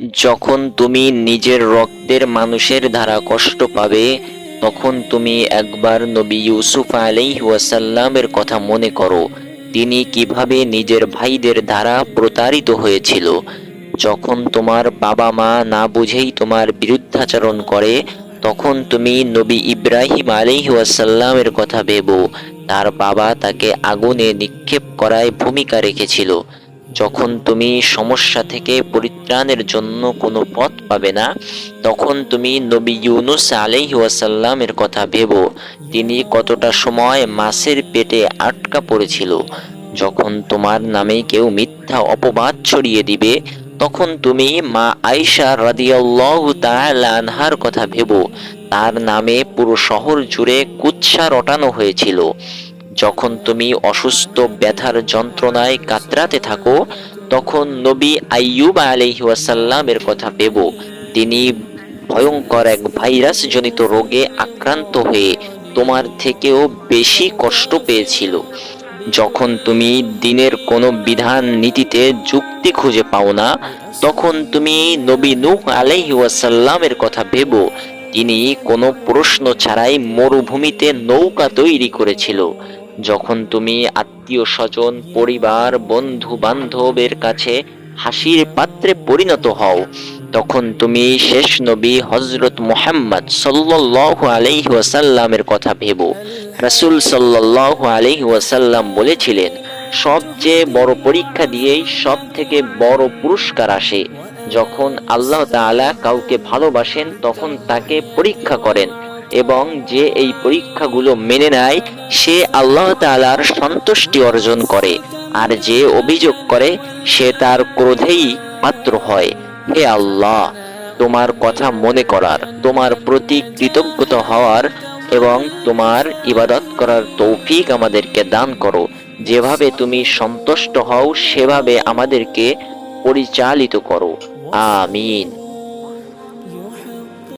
যখন তুমি নিজের রক্তের মানুষের দ্বারা কষ্ট পাবে, তখন তুমি একবার নবী ইউসুফ আলাইহিস ওয়াসাল্লামের কথা মনে করো। তিনি কিভাবে নিজের ভাইদের দ্বারা প্রতারিত হয়েছিল। যখন তোমার বাবা মা না বুঝেই তোমার বিরুদ্ধাচরণ করে, তখন তুমি নবী ইব্রাহিম আলাইহিস ওয়াসাল্লামের কথা ভেবো। তার বাবা তাকে আগুনে নিক্ষেপ করায় ভূমিকা রেখেছিল। যখন তুমি সমস্যা থেকে পরিত্রাণের জন্য কোনো পথ পাবে না, তখন তুমি নবী ইউনুস আলাইহিস ওয়াসাল্লামের কথা ভেবো। তিনি কতটা সময় মাছের পেটে আটকা পড়েছিল। যখন তোমার নামে কেউ মিথ্যা অপবাদ ছড়িয়ে দিবে, তখন তুমি মা আয়েশা রাদিয়াল্লাহু তাআলা আনহার কথা ভেবো। তার নামে পুরো শহর জুড়ে কুৎসা রটানো হয়েছিল। যখন তুমি অসুস্থ ব্যথার যন্ত্রণায় কাতরাতে থাকো, তখন নবী আইয়ুব আলাইহিস ওয়াসাল্লামের কথা ভেবো। তিনি ভয়ঙ্কর এক ভাইরাস জনিত রোগে আক্রান্ত হয়ে তোমার থেকেও বেশি কষ্ট পেয়েছিল। যখন তুমি দিনের কোনো বিধান নীতিতে যুক্তি খুঁজে পাও না, তখন তুমি নবী নূহ আলাইহিস ওয়াসাল্লামের কথা ভেবো। তিনি কোনো প্রশ্ন ছাড়াই মরুভূমিতে নৌকা তৈরি করেছিল। যখন তুমি আত্মীয় স্বজন, পরিবার, বন্ধু বান্ধবের কাছে হাসির পাত্রে পরিণত হও, তখন তুমি শেষ নবী হযরত মুহাম্মদ সাল্লাল্লাহু আলাইহি ওয়াসাল্লামের কথা ভেবো। রাসূল সাল্লাল্লাহু আলাইহি ওয়াসাল্লাম বলেছিলেন, সবচেয়ে বড় পরীক্ষা দিয়েই সব থেকে বড় পুরস্কার আসে। যখন আল্লাহ তাআলা কাউকে ভালোবাসেন, তখন তাকে পরীক্ষা করেন, এবং যে এই পরীক্ষাগুলো মেনে নেয় সে আল্লাহ তাআলার সন্তুষ্টি অর্জন করে, আর যে অভিযোগ করে সে তার ক্রোধেই পাত্র হয়। হে আল্লাহ, তোমার কথা মনে করার, তোমার প্রতি কৃতজ্ঞতা হওয়ার এবং তোমার ইবাদত করার তৌফিক আমাদেরকে দান করো। যেভাবে তুমি সন্তুষ্ট হও সেভাবে আমাদেরকে পরিচালিত করো। আমিন।